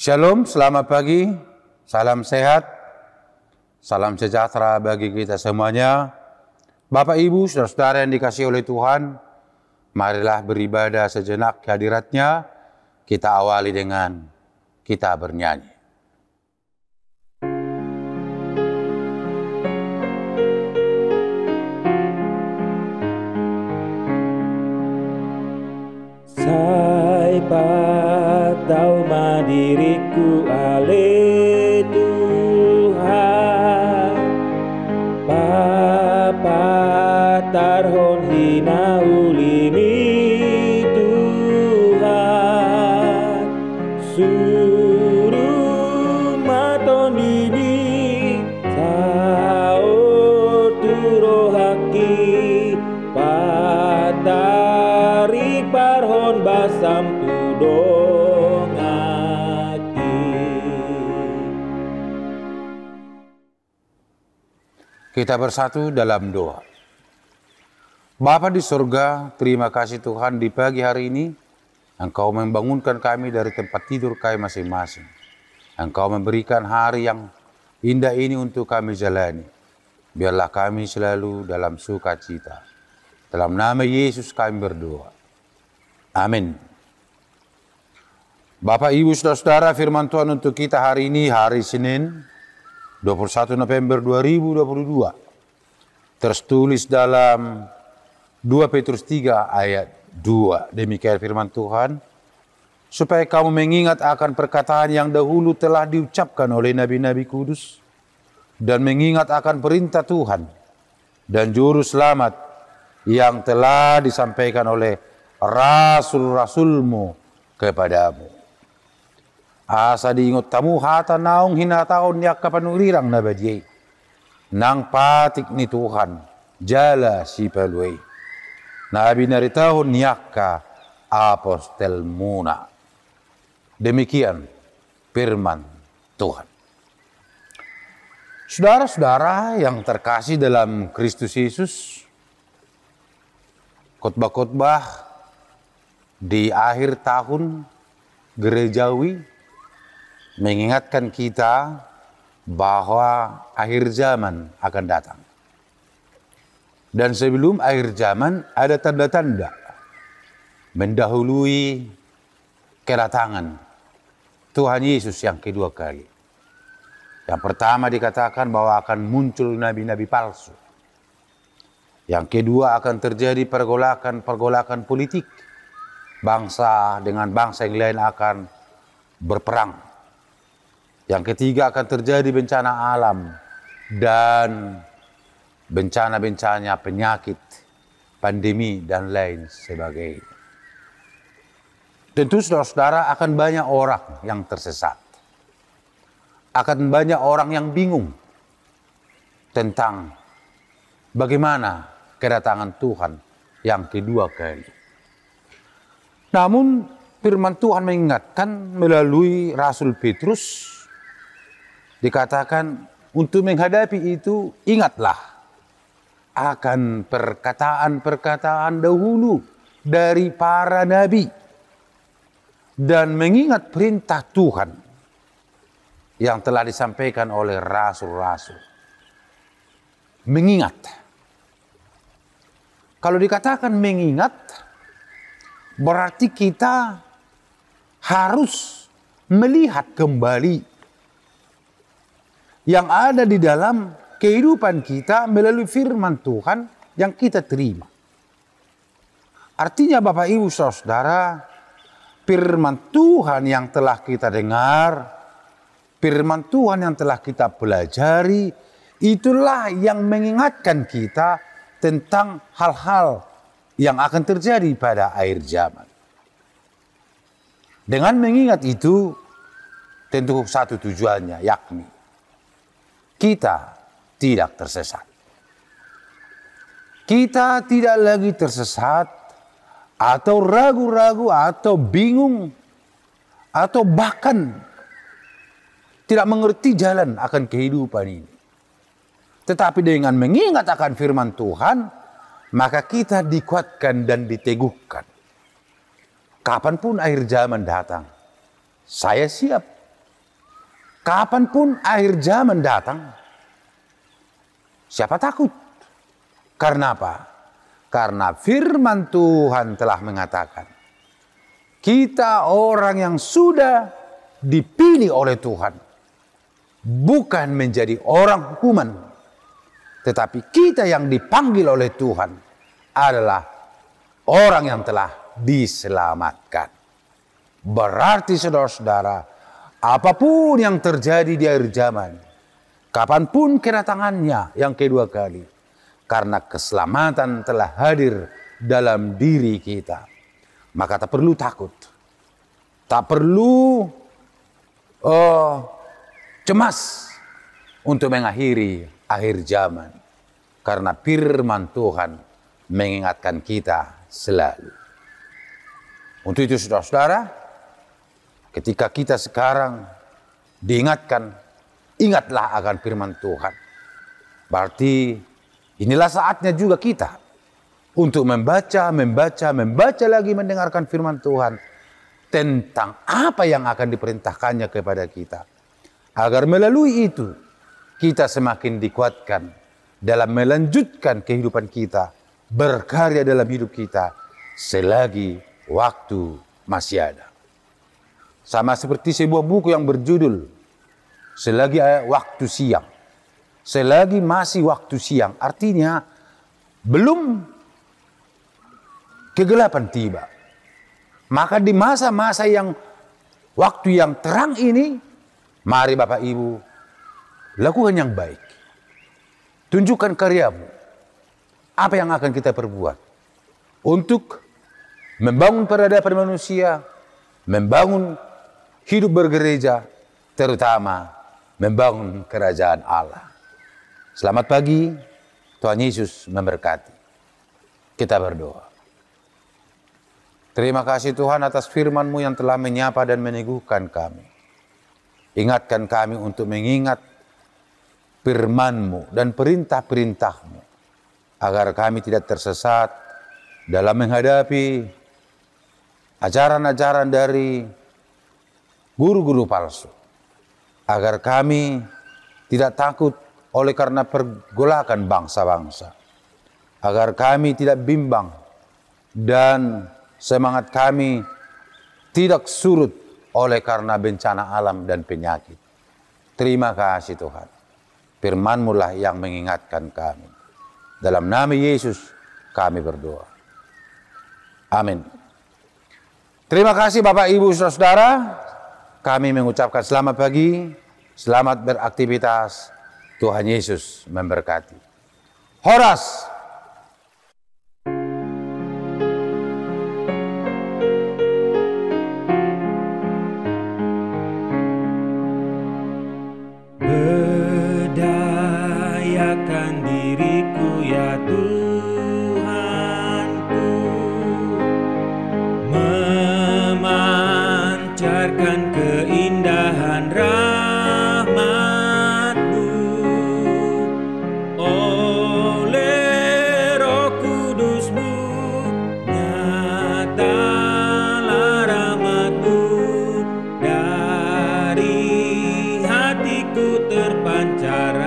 Shalom, selamat pagi, salam sehat, salam sejahtera bagi kita semuanya. Bapak, Ibu, saudara-saudara yang dikasihi oleh Tuhan, marilah beribadah sejenak ke hadirat-Nya. Kita awali dengan kita bernyanyi. Sai patau diriku ale Tuhan, Bapa tarhon hina ulini Tuhan, suruh maton dini sao turo haki patari parhon basam Kita bersatu dalam doa. Bapa di surga, terima kasih Tuhan di pagi hari ini. Engkau membangunkan kami dari tempat tidur kami masing-masing. Engkau memberikan hari yang indah ini untuk kami jalani. Biarlah kami selalu dalam sukacita. Dalam nama Yesus kami berdoa. Amin. Bapak, Ibu, saudara-saudara, firman Tuhan untuk kita hari ini, hari Senin, 21 November 2022. Tertulis dalam 2 Petrus 3 ayat 2. Demikian firman Tuhan. Supaya kamu mengingat akan perkataan yang dahulu telah diucapkan oleh nabi-nabi kudus. Dan mengingat akan perintah Tuhan. Dan juru selamat yang telah disampaikan oleh rasul-rasulmu kepadamu. Asa diingot tamu hata naong hinataon niyak kapanurirang na badye. Nang patik ni Tuhan, jala si paluay. Nabi naritahon niyak ka apostel muna. Demikian firman Tuhan. Saudara-saudara yang terkasih dalam Kristus Yesus, khotbah-khotbah di akhir tahun gerejawi mengingatkan kita bahwa akhir zaman akan datang. Dan sebelum akhir zaman ada tanda-tanda mendahului kedatangan Tuhan Yesus yang kedua kali. Yang pertama dikatakan bahwa akan muncul nabi-nabi palsu. Yang kedua akan terjadi pergolakan politik. Bangsa dengan bangsa yang lain akan berperang. Yang ketiga akan terjadi bencana alam dan bencana-bencana penyakit, pandemi, dan lain sebagainya. Tentu saudara-saudara akan banyak orang yang tersesat. Akan banyak orang yang bingung tentang bagaimana kedatangan Tuhan yang kedua kali. Namun firman Tuhan mengingatkan melalui Rasul Petrus, dikatakan untuk menghadapi itu ingatlah akan perkataan-perkataan dahulu dari para nabi dan mengingat perintah Tuhan yang telah disampaikan oleh rasul-rasul. Mengingat. Kalau dikatakan mengingat, berarti kita harus melihat kembali yang ada di dalam kehidupan kita melalui firman Tuhan yang kita terima. Artinya Bapak, Ibu, saudara, firman Tuhan yang telah kita dengar, firman Tuhan yang telah kita pelajari, itulah yang mengingatkan kita tentang hal-hal yang akan terjadi pada akhir zaman. Dengan mengingat itu, tentu satu tujuannya, yakni kita tidak tersesat. Kita tidak lagi tersesat atau ragu-ragu atau bingung atau bahkan tidak mengerti jalan akan kehidupan ini. Tetapi dengan mengingat akan firman Tuhan, maka kita dikuatkan dan diteguhkan. Kapanpun akhir zaman datang, saya siap Kapanpun akhir zaman datang, siapa takut? Karena apa? Karena firman Tuhan telah mengatakan, kita orang yang sudah dipilih oleh Tuhan, bukan menjadi orang hukuman, tetapi kita yang dipanggil oleh Tuhan adalah orang yang telah diselamatkan. Berarti saudara-saudara, apapun yang terjadi di akhir zaman, kapanpun kedatangannya yang kedua kali, karena keselamatan telah hadir dalam diri kita, maka tak perlu takut, tak perlu cemas untuk mengakhiri akhir zaman, karena firman Tuhan mengingatkan kita selalu. Untuk itu saudara-saudara, ketika kita sekarang diingatkan, ingatlah akan firman Tuhan. Berarti inilah saatnya juga kita untuk membaca lagi, mendengarkan firman Tuhan tentang apa yang akan diperintahkannya kepada kita. Agar melalui itu kita semakin dikuatkan dalam melanjutkan kehidupan kita, berkarya dalam hidup kita selagi waktu masih ada. Sama seperti sebuah buku yang berjudul Selagi Waktu Siang. Selagi masih waktu siang, artinya belum kegelapan tiba. Maka di masa-masa yang waktu yang terang ini, mari Bapak Ibu lakukan yang baik. Tunjukkan karyamu. Apa yang akan kita perbuat untuk membangun peradaban manusia, membangun hidup bergereja, terutama membangun kerajaan Allah. Selamat pagi, Tuhan Yesus memberkati. Kita berdoa. Terima kasih Tuhan atas firman-Mu yang telah menyapa dan meneguhkan kami. Ingatkan kami untuk mengingat firman-Mu dan perintah-perintah-Mu, agar kami tidak tersesat dalam menghadapi ajaran-ajaran dari guru-guru palsu. Agar kami tidak takut oleh karena pergolakan bangsa-bangsa. Agar kami tidak bimbang dan semangat kami tidak surut oleh karena bencana alam dan penyakit. Terima kasih Tuhan. Firman-Mu lah yang mengingatkan kami. Dalam nama Yesus kami berdoa. Amin. Terima kasih Bapak Ibu Saudara. Kami mengucapkan selamat pagi, selamat beraktivitas. Tuhan Yesus memberkati. Horas. Berdayakan diriku ya Tuhanku, memancarkan keindahan rahmat-Mu. Oleh Roh Kudus-Mu, nyatalah rahmat-Mu, dari hatiku terpancar